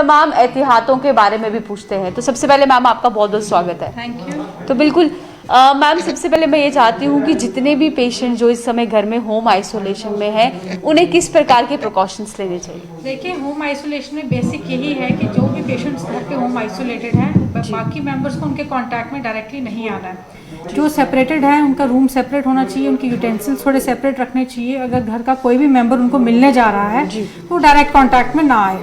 तमाम एहतियातों के बारे में भी पूछते हैं। तो सबसे पहले मैम आपका बहुत बहुत स्वागत है। Thank you. तो बिल्कुल मैम, सबसे पहले मैं ये चाहती हूँ कि जितने भी पेशेंट जो इस समय घर में होम आइसोलेशन में हैं, उन्हें किस प्रकार के प्रिकॉशंस लेने चाहिए? देखिए, होम आइसोलेशन में बेसिक यही है कि जो भी पेशेंट्स घर पे होम आइसोलेटेड हैं, बाकी मेंबर्स को उनके कांटेक्ट में डायरेक्टली नहीं आना है। जो सेपरेटेड है उनका रूम सेपरेट होना चाहिए, उनकी यूटेंसिल्स थोड़े सेपरेट रखने चाहिए। अगर घर का कोई भी मेंबर उनको मिलने जा रहा है वो डायरेक्ट कांटेक्ट में ना आए,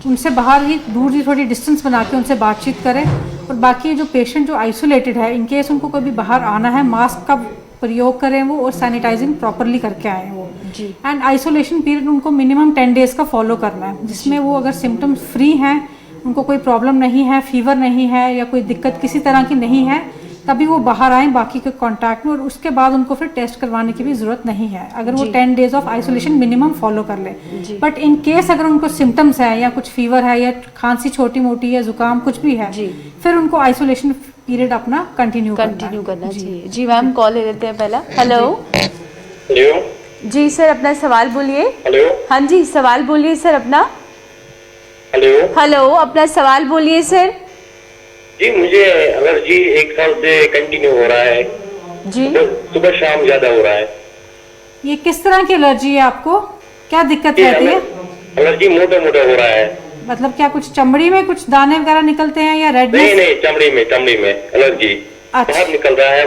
उनसे बाहर ही दूर ही थोड़ी डिस्टेंस बना के उनसे बातचीत करें। और बाकी जो पेशेंट जो आइसोलेटेड है, इन केस उनको कभी बाहर आना है, मास्क का प्रयोग करें वो, और सैनिटाइजिंग प्रॉपरली करके आए वो जी। एंड आइसोलेशन पीरियड उनको मिनिमम 10 डेज का फॉलो करना है, जिसमें वो अगर सिम्टम्स फ्री हैं, उनको कोई प्रॉब्लम नहीं है, फीवर नहीं है या कोई दिक्कत किसी तरह की नहीं है, तभी वो बाहर आए बाकी के कांटेक्ट में। और उसके बाद उनको फिर टेस्ट करवाने की भी जरूरत नहीं है, अगर वो 10 days of isolation minimum follow कर ले। बट इन केस अगर उनको सिम्टम्स है या कुछ फीवर है या खांसी छोटी मोटी या जुकाम कुछ भी है, फिर उनको आइसोलेशन पीरियड अपना कंटिन्यू करना चाहिए। जी मैम, कॉल ले लेते हैं पहला। हेलो हेलो जी सर, अपना सवाल बोलिए। हेलो हाँ जी, सवाल बोलिए सर अपना। हेलो, अपना सवाल बोलिए सर। जी, मुझे एलर्जी 1 साल से कंटिन्यू हो रहा है जी। सुबह शाम ज्यादा हो रहा है। ये किस तरह की एलर्जी है आपको? क्या दिक्कत रहती है? एलर्जी मोटा मोटा हो रहा है। मतलब क्या कुछ चमड़ी में कुछ दाने वगैरह निकलते हैं या रेडनेस? नहीं, चमड़ी में एलर्जी बाहर निकल रहा है।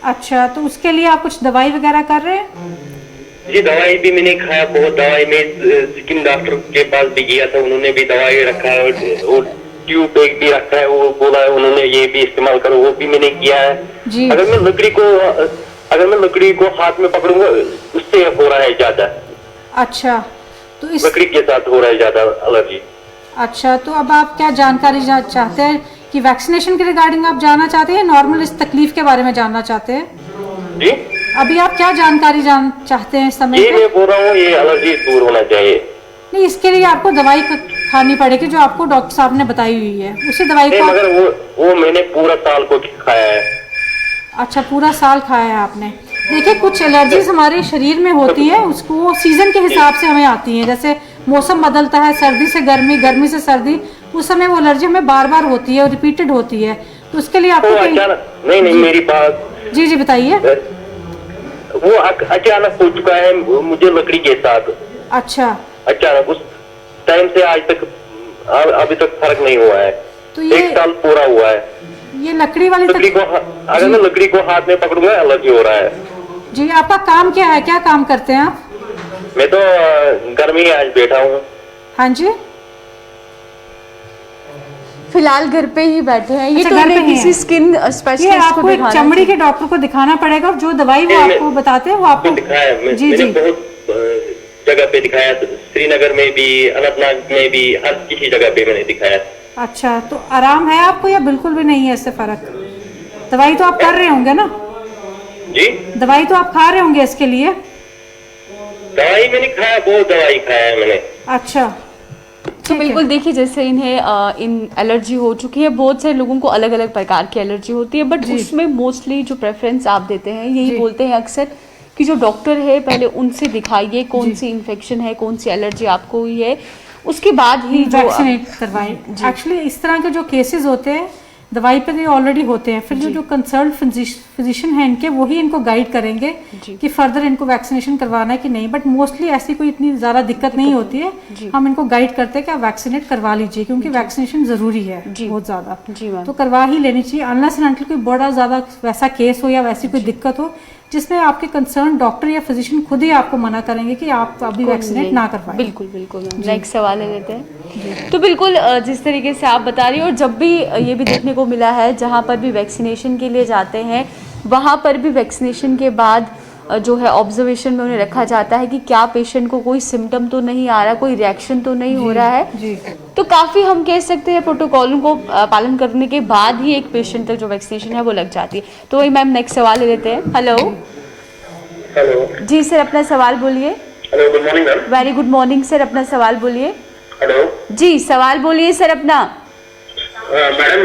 अच्छा, तो उसके लिए आप कुछ दवाई वगैरह कर रहे हैं? जी, दवाई भी मैंने खाया, बहुत दवाई में स्किन डॉक्टर के पास भी गया था, उन्होंने भी दवाई रखा है और ट्यूब बैग भी रखा है, वो बोला है उन्होंने ये भी इस्तेमाल करो, वो भी मैंने किया है जी। अगर मैं लकड़ी को हाथ में पकड़ूंगा उससे हो रहा है ज्यादा। अच्छा, तो इस लकड़ी के साथ हो रहा है ज्यादा एलर्जी। अच्छा, तो अब आप क्या जानकारी चाहते हैं कि वैक्सीनेशन के रिगार्डिंग आप जानना चाहते हैं, नॉर्मल इस तकलीफ के बारे में जानना चाहते हैं? जी, अभी आप क्या जानकारी चाहते हैं इस समय? ये मैं बोल रहा हूँ, ये एलर्जी दूर होना चाहिए। नहीं, इसके लिए आपको दवाई खानी पड़ेगी जो आपको डॉक्टर साहब ने बताई हुई है, उसी दवाई को। मगर वो मैंने पूरा साल को खाया है। अच्छा, पूरा साल खाया है आपने। देखिए, कुछ एलर्जीज हमारे शरीर में होती है, उसको सीजन के हिसाब से हमें आती है। जैसे मौसम बदलता है, सर्दी से गर्मी, गर्मी से सर्दी, उस समय वो एलर्जी हमें बार बार होती है और रिपीटेड होती है। तो उसके लिए आपको नहीं, मेरी बात जी बताइए। वो अचानक हो चुका है मुझे लकड़ी के साथ। अच्छा, अचानक उस टाइम से आज तक अभी तक फर्क नहीं हुआ है। तो 1 साल पूरा हुआ है। ये लकड़ी वाली अगर मैं लकड़ी को हाथ में पकड़ूंगा एलर्जी हो रहा है जी। आपका काम क्या है, क्या काम करते हैं आप? मैं तो घर में ही आज बैठा हूँ। हाँ जी, फिलहाल घर पे ही बैठे हैं। ये अच्छा, तो हमें किसी स्किन स्पेशलिस्ट को दिखाना, चमड़ी के डॉक्टर को दिखाना पड़ेगा, और जो दवाई वो आपको बताते हैं वो आपको दिखाया। मैंने बहुत जगह पे दिखाया, श्रीनगर में भी, अनंतनाग में भी, हर किसी जगह पे मैंने दिखाया। अच्छा, तो आराम है आपको या बिल्कुल भी नहीं है इससे फर्क? दवाई तो आप कर रहे होंगे ना जी? दवाई तो आप खा रहे होंगे इसके लिए? दवाई मैंने खाया, बहुत दवाई खाया है मैंने। अच्छा, तो बिल्कुल देखिए, जैसे इन्हें इन एलर्जी हो चुकी है, बहुत सारे लोगों को अलग अलग प्रकार की एलर्जी होती है, बट उसमें मोस्टली जो प्रेफरेंस आप देते हैं, यही बोलते हैं अक्सर कि जो डॉक्टर है पहले उनसे दिखाइए कौन सी इन्फेक्शन है, कौन सी एलर्जी आपको हुई है, उसके बाद ही वैक्सीनेट करवाएं। एक्चुअली इस तरह के जो केसेस होते हैं दवाई पे ऑलरेडी होते हैं, फिर जो कंसर्न फिजिशियन है इनके, वही इनको गाइड करेंगे कि फर्दर इनको वैक्सीनेशन करवाना है कि नहीं। बट मोस्टली ऐसी कोई इतनी ज़्यादा दिक्कत नहीं होती है, हम इनको गाइड करते हैं कि आप वैक्सीनेट करवा लीजिए, क्योंकि वैक्सीनेशन ज़रूरी है बहुत ज़्यादा, तो करवा ही लेनी चाहिए। अनलेस एंड अनटिल कोई बड़ा ज़्यादा वैसा केस हो या वैसी कोई दिक्कत हो जिसमें आपके कंसर्न डॉक्टर या फिजिशियन खुद ही आपको मना करेंगे कि आप अभी वैक्सीनेट ना करवाएं। बिल्कुल बिल्कुल। नेक्स्ट सवाल ले लेते हैं। तो बिल्कुल जिस तरीके से आप बता रही हो, और जब भी ये भी देखने को मिला है जहाँ पर भी वैक्सीनेशन के लिए जाते हैं वहाँ पर भी वैक्सीनेशन के बाद जो है ऑब्जर्वेशन में उन्हें रखा जाता है कि क्या पेशेंट को कोई सिम्टम तो नहीं आ रहा, कोई रिएक्शन तो नहीं हो रहा है। तो काफ़ी हम कह सकते हैं प्रोटोकॉलों को पालन करने के बाद ही एक पेशेंट तक जो वैक्सीनेशन है वो लग जाती है। तो वही मैम नेक्स्ट सवाल ले लेते हैं। हेलो जी सर, अपना सवाल बोलिए। Hello, good morning ma'am. Very good morning sir, अपना सवाल बोलिए। हेलो जी, सवाल बोलिए सर अपना। मैडम,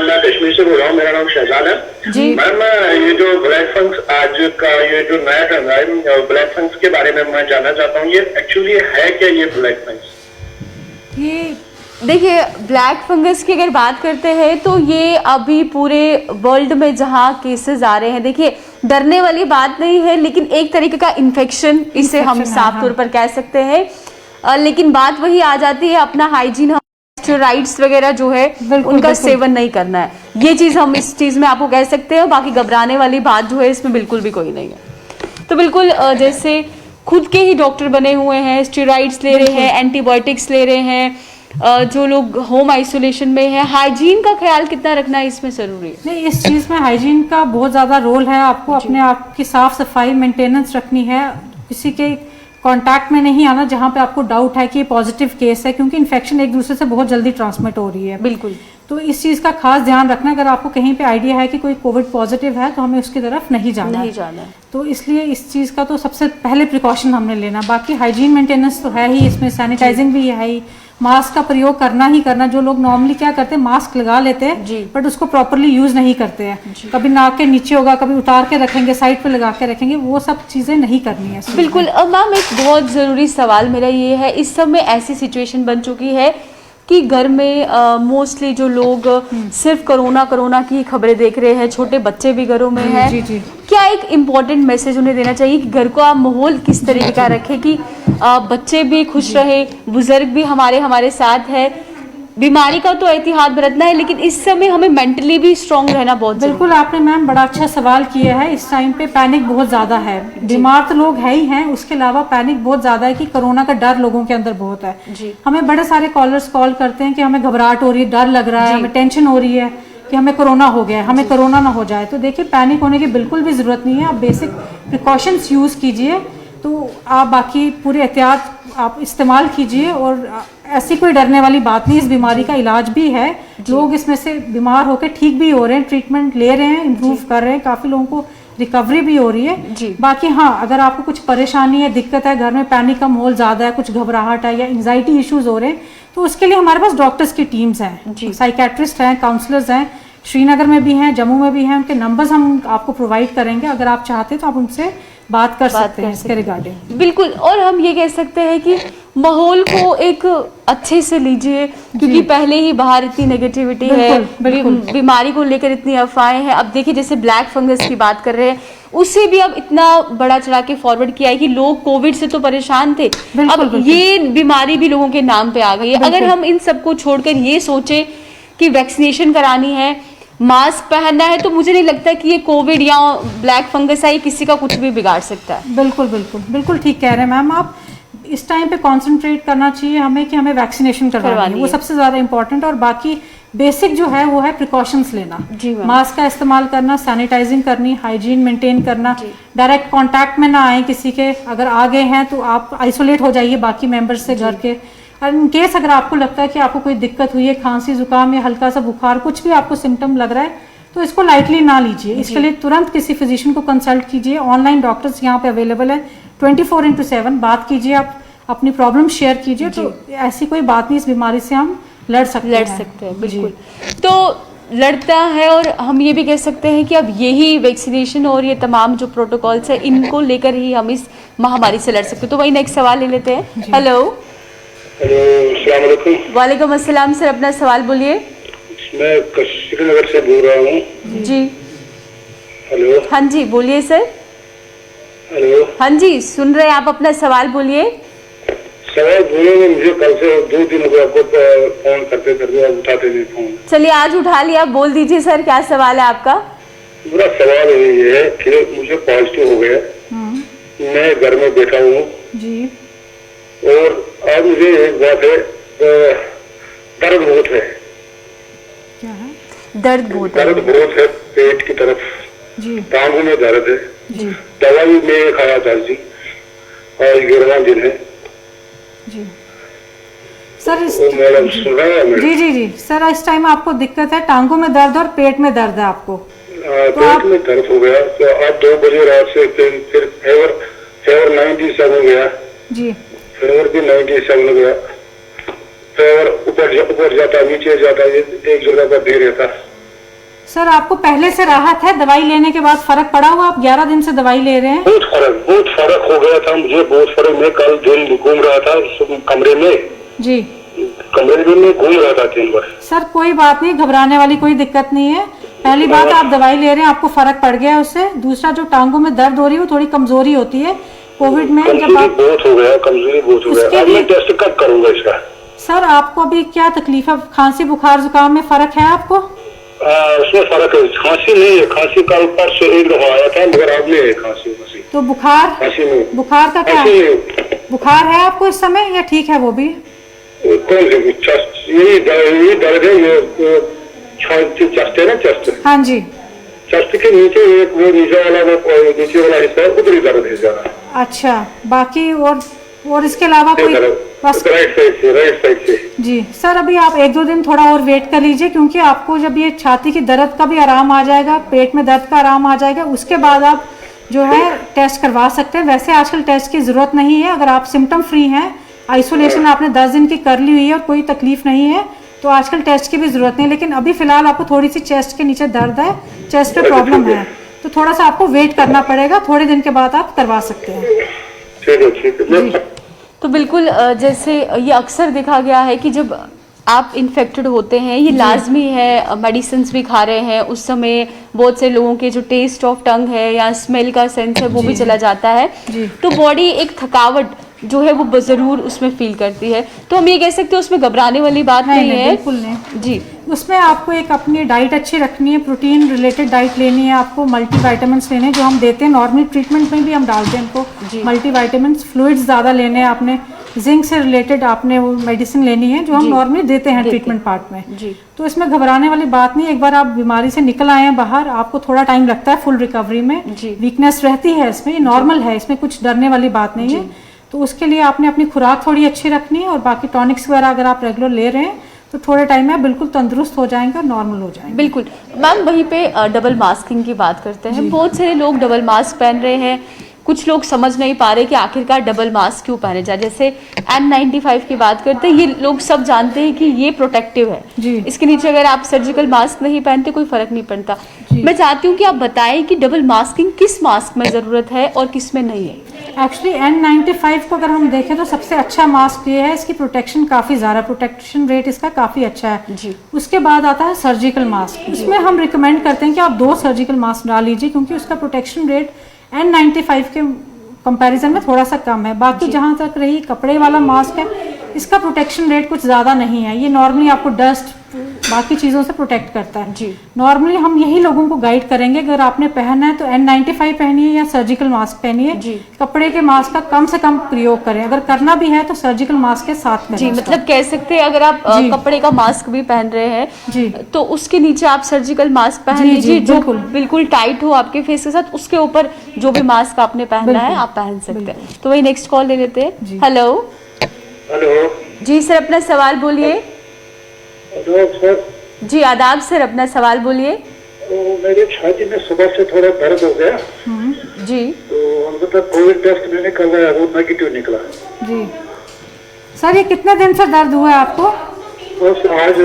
मैं कश्मीर से बोल रहा हूँ, मेरा नाम शहजाद है जी। मैम, ये जो ब्लैक फंक्स आज का ये जो नया ट्रेंड है ब्लैक फंक्स के बारे में मैं जानना चाहता हूँ, ये एक्चुअली है क्या, ये ब्लैक फंक्स? ये देखिए, ब्लैक फंगस की अगर बात करते हैं तो ये अभी पूरे वर्ल्ड में जहाँ केसेस आ रहे हैं, देखिए डरने वाली बात नहीं है, लेकिन एक तरीके का इन्फेक्शन इसे हम साफ तौर पर कह सकते हैं। लेकिन बात वही आ जाती है, अपना हाइजीन, स्टेरॉइड्स वगैरह जो है उनका सेवन नहीं करना है, ये चीज़ हम इस चीज़ में आपको कह सकते हैं। बाकी घबराने वाली बात जो है इसमें बिल्कुल भी कोई नहीं है। तो बिल्कुल जैसे खुद के ही डॉक्टर बने हुए हैं, स्टेरॉइड्स ले रहे हैं, एंटीबायोटिक्स ले रहे हैं, जो लोग होम आइसोलेशन में है, हाइजीन का ख्याल कितना रखना है इसमें जरूरी है? नहीं, इस चीज़ में हाइजीन का बहुत ज़्यादा रोल है। आपको अपने आप की साफ सफाई मेंटेनेंस रखनी है, किसी के कांटेक्ट में नहीं आना जहां पे आपको डाउट है कि ये पॉजिटिव केस है, क्योंकि इन्फेक्शन एक दूसरे से बहुत जल्दी ट्रांसमिट हो रही है। बिल्कुल। तो इस चीज़ का खास ध्यान रखना, अगर आपको कहीं पे आइडिया है कि कोई कोविड पॉजिटिव है तो हमें उसकी तरफ नहीं जाना है। तो इसलिए इस चीज़ का तो सबसे पहले प्रिकॉशन हमने लेना। बाकी हाइजीन मेंटेनेंस तो है ही, इसमें सैनिटाइजिंग भी है ही, मास्क का प्रयोग करना ही करना। जो लोग नॉर्मली क्या करते हैं, मास्क लगा लेते हैं बट उसको प्रॉपरली यूज नहीं करते हैं, कभी नाक के नीचे होगा, कभी उतार के रखेंगे, साइड पे लगा के रखेंगे, वो सब चीजें नहीं करनी है। बिल्कुल। अब मैम एक बहुत ज़रूरी सवाल मेरा ये है, इस समय ऐसी सिचुएशन बन चुकी है कि घर में मोस्टली जो लोग सिर्फ कोरोना की खबरें देख रहे हैं, छोटे बच्चे भी घरों में हैं, क्या एक इम्पॉर्टेंट मैसेज उन्हें देना चाहिए कि घर को आप माहौल किस तरीके का रखें कि बच्चे भी खुश रहे, बुजुर्ग भी हमारे साथ है? बीमारी का तो एहतियात बरतना है, लेकिन इस समय हमें मेंटली भी स्ट्रांग रहना बहुत जरूरी है। बिल्कुल, आपने मैम बड़ा अच्छा सवाल किया है। इस टाइम पे पैनिक बहुत ज़्यादा है, बीमार तो लोग है ही हैं, उसके अलावा पैनिक बहुत ज़्यादा है कि कोरोना का डर लोगों के अंदर बहुत है। हमें बड़े सारे कॉलर्स कॉल करते हैं कि हमें घबराहट हो रही है, डर लग रहा है, हमें टेंशन हो रही है कि हमें कोरोना हो गया है, हमें कोरोना ना हो जाए। तो देखिए, पैनिक होने की बिल्कुल भी ज़रूरत नहीं है। आप बेसिक प्रिकॉशंस यूज़ कीजिए, तो आप बाकी पूरे एहतियात आप इस्तेमाल कीजिए। और ऐसी कोई डरने वाली बात नहीं, इस बीमारी का इलाज भी है, लोग इसमें से बीमार होकर ठीक भी हो रहे हैं, ट्रीटमेंट ले रहे हैं, इम्प्रूव कर रहे हैं, काफ़ी लोगों को रिकवरी भी हो रही है। बाकी हाँ, अगर आपको कुछ परेशानी है, दिक्कत है, घर में पैनिक का माहौल ज़्यादा है, कुछ घबराहट है या एंजाइटी इश्यूज हो रहे हैं, तो उसके लिए हमारे पास डॉक्टर्स की टीम्स हैं, साइकेट्रिस्ट हैं, काउंसलर्स हैं, श्रीनगर में भी हैं, जम्मू में भी हैं, उनके नंबर्स हम आपको प्रोवाइड करेंगे। अगर आप चाहते तो आप उनसे बात कर सकते हैं इसके रिगार्डिंग। बिल्कुल। और हम ये कह सकते हैं कि माहौल को एक अच्छे से लीजिए, क्योंकि पहले ही बाहर इतनी नेगेटिविटी है, बीमारी को लेकर इतनी अफवाहें हैं। अब देखिए, जैसे ब्लैक फंगस की बात कर रहे हैं, उससे भी अब इतना बड़ा चढ़ा के फॉरवर्ड किया है कि लोग कोविड से तो परेशान थे, अब ये बीमारी भी लोगों के नाम पे आ गई है। अगर हम इन सबको छोड़कर ये सोचे कि वैक्सीनेशन करानी है, मास्क पहनना है, तो मुझे नहीं लगता कि ये कोविड या ब्लैक फंगस है किसी का कुछ भी बिगाड़ सकता है। बिल्कुल ठीक कह रहे हैं मैम आप। इस टाइम पे कंसंट्रेट करना चाहिए हमें कि हमें वैक्सीनेशन करवानी है, वो सबसे ज़्यादा इंपॉर्टेंट। और बाकी बेसिक जो है वो है प्रिकॉशंस लेना, मास्क का इस्तेमाल करना, सैनिटाइजिंग करनी, हाइजीन मेंटेन करना, डायरेक्ट कांटेक्ट में ना आए किसी के, अगर आ गए हैं तो आप आइसोलेट हो जाइए बाकी मेंबर्स से घर के। और इन केस अगर आपको लगता है कि आपको कोई दिक्कत हुई है, खांसी जुकाम या हल्का सा बुखार, कुछ भी आपको सिम्टम लग रहा है, तो इसको लाइटली ना लीजिए। इसके लिए तुरंत किसी फिजिशियन को कंसल्ट कीजिए। ऑनलाइन डॉक्टर्स यहाँ पे अवेलेबल है 24/7। बात कीजिए, आप अपनी प्रॉब्लम शेयर कीजिए, तो ऐसी कोई बात नहीं, इस बीमारी से हम लड़ सकते हैं। बिल्कुल। तो लड़ता है, और हम ये भी कह सकते हैं कि अब यही वैक्सीनेशन और ये तमाम जो प्रोटोकॉल्स है, इनको लेकर ही हम इस महामारी से लड़ सकते हैं। तो वही नेक्स्ट सवाल ले लेते हैं। हेलो, अस्सलाम वालेकुम। वालेकुम अस्सलाम सर, अपना सवाल बोलिए। मैं श्रीनगर से बोल रहा हूँ जी। हेलो। हाँ जी, बोलिए सर। हेलो। हाँ जी, सुन रहे हैं आप, अपना सवाल बोलिए। सवाल बोलेंगे, मुझे कल से 2 दिन हो गए आपको फोन करते करते, आप उठाते नहीं फोन। चलिए आज उठा लिया, बोल दीजिए सर, क्या सवाल है आपका? मेरा सवाल ये है कि मुझे पॉजिटिव हो गया, मैं घर में बैठा हूँ जी, और अब मुझे एक बात है, दर्द बहुत है। क्या है? दर्द बहुत है पेट की तरफ जी, टांगों में दर्द है जी। दवाई में खाया था जी, और 11वां दिन है जी। सर इस मैडम सुन रहे हैं? जी सर, इस टाइम आपको दिक्कत है, टांगों में दर्द और पेट में दर्द है आपको? पेट में दर्द हो गया, तो आज 2 बजे रात से फिर फेवर 97 गया जी, फेवर भी 97 गया, फेवर ऊपर जाता नीचे जाता, एक जगह पर दे रहता। सर आपको पहले से राहत है? दवाई लेने के बाद फर्क पड़ा हुआ? आप 11 दिन से दवाई ले रहे हैं? बहुत फर्क हो गया था मुझे, बहुत फर्क। मैं कल दिन घूम रहा था कमरे में जी, कमरे में घूम रहा था 3 बार। सर कोई बात नहीं, घबराने वाली कोई दिक्कत नहीं है। पहली बात आप दवाई ले रहे हैं, आपको फर्क पड़ गया है उससे। दूसरा जो टांगों में दर्द हो रही है वो थोड़ी कमजोरी होती है कोविड में। जब आप बहुत हो गया, कमजोरी बहुत हो गया। अब मैं टेस्ट कब करूंगा इसका? सर आपको अभी क्या तकलीफ है? खांसी बुखार जुकाम में फर्क है आपको? उसमें फर्क है, खांसी नहीं है। खांसी कल परसों एक दफा आया था, मगर अब नहीं है खांसी। तो बुखार? खांसी नहीं। बुखार का क्या? बुखार है आपको इस समय या ठीक है वो भी? कौन सी चेस्ट? यही दर्द है, ये चेस्ट है ना, चेस्ट। हाँ जी। चेस्ट के नीचे एक वो नीचे वाला हिस्सा है, उधर ही दर्द है ज्यादा। अच्छा, बाकी और इसके अलावा कोई? बस राइट साइड से। जी सर, अभी आप 1-2 दिन थोड़ा और वेट कर लीजिए, क्योंकि आपको जब ये छाती की दर्द का भी आराम आ जाएगा, पेट में दर्द का आराम आ जाएगा, उसके बाद आप जो है टेस्ट करवा सकते हैं। वैसे आजकल टेस्ट की जरूरत नहीं है। अगर आप सिम्टम फ्री हैं, आइसोलेशन आपने 10 दिन की कर ली हुई है और कोई तकलीफ नहीं है, तो आजकल टेस्ट की भी जरूरत नहीं। लेकिन अभी फिलहाल आपको थोड़ी सी चेस्ट के नीचे दर्द है, चेस्ट पे प्रॉब्लम है, तो थोड़ा सा आपको वेट करना पड़ेगा। थोड़े दिन के बाद आप करवा सकते हैं। ठीक है। तो बिल्कुल जैसे ये अक्सर देखा गया है कि जब आप इन्फेक्टेड होते हैं, ये लाजमी है, मेडिसिन भी खा रहे हैं, उस समय बहुत से लोगों के जो टेस्ट ऑफ टंग है या स्मेल का सेंस है वो भी चला जाता है, तो बॉडी एक थकावट जो है वो ज़रूर उसमें फील करती है। तो हम ये कह सकते हैं उसमें घबराने वाली बात नहीं है। बिल्कुल नहीं जी। उसमें आपको एक अपनी डाइट अच्छी रखनी है, प्रोटीन रिलेटेड डाइट लेनी है, आपको मल्टीविटामिन्स लेने हैं जो हम देते हैं नॉर्मल ट्रीटमेंट में भी हम डालते हैं इनको। मल्टीविटामिन्स, फ्लूइड्स ज़्यादा लेने हैं आपने, जिंक से रिलेटेड आपने वो मेडिसिन लेनी है जो हम नॉर्मली देते हैं ट्रीटमेंट पार्ट में। तो इसमें घबराने वाली बात नहीं। एक बार आप बीमारी से निकल आए हैं बाहर, आपको थोड़ा टाइम लगता है फुल रिकवरी में, वीकनेस रहती है इसमें, ये नॉर्मल है, इसमें कुछ डरने वाली बात नहीं है। तो उसके लिए आपने अपनी खुराक थोड़ी अच्छी रखनी है और बाकी टॉनिक्स वगैरह अगर आप रेगुलर ले रहे हैं तो थोड़े टाइम में आप बिल्कुल तंदुरुस्त हो जाएंगे और नॉर्मल हो जाएंगे। बिल्कुल मैम, वहीं पे डबल मास्किंग की बात करते हैं। बहुत सारे लोग डबल मास्क पहन रहे हैं, कुछ लोग समझ नहीं पा रहे कि आखिरकार डबल मास्क क्यों पहने जाए। जैसे N95 की बात करते हैं, ये लोग सब जानते हैं कि ये प्रोटेक्टिव है, इसके नीचे अगर आप सर्जिकल मास्क नहीं पहनते कोई फर्क नहीं पड़ता। मैं चाहती हूँ कि आप बताएं कि डबल मास्किंग किस मास्क में ज़रूरत है और किस में नहीं है। एक्चुअली N95 को अगर हम देखें तो सबसे अच्छा मास्क ये है, इसकी प्रोटेक्शन काफ़ी ज़्यादा, प्रोटेक्शन रेट इसका काफ़ी अच्छा है जी। उसके बाद आता है सर्जिकल मास्क। इसमें हम रिकमेंड करते हैं कि आप 2 सर्जिकल मास्क डाल लीजिए, क्योंकि उसका प्रोटेक्शन रेट N95 के कंपैरिजन में थोड़ा सा कम है। बाकी जहाँ तक रही कपड़े वाला मास्क है, इसका प्रोटेक्शन रेट कुछ ज़्यादा नहीं है। ये नॉर्मली आपको डस्ट बाकी चीज़ों से प्रोटेक्ट करता है जी। नॉर्मली हम यही लोगों को गाइड करेंगे, अगर आपने पहनना है तो N95 पहनिए या सर्जिकल मास्क पहनिए जी। कपड़े के मास्क का कम से कम प्रयोग करें, अगर करना भी है तो सर्जिकल मास्क के साथ करें। जी, मतलब कह सकते हैं अगर आप कपड़े का मास्क भी पहन रहे हैं जी, तो उसके नीचे आप सर्जिकल मास्क पहन लीजिए जो बिल्कुल टाइट हो आपके फेस के साथ, उसके ऊपर जो भी मास्क आपने पहनना है आप पहन सकते हैं। तो वही नेक्स्ट कॉल ले लेते हैं। हेलो जी सर, अपना सवाल बोलिए। जी आदाब सर, अपना सवाल बोलिए। मेरे छाती में सुबह से थोड़ा दर्द हो गया जी, तो अलबत्ता कोविड टेस्ट मैंने करवाया, वो नेगेटिव निकला जी। सर ये कितने दिन से दर्द हुआ है आपको? बस आज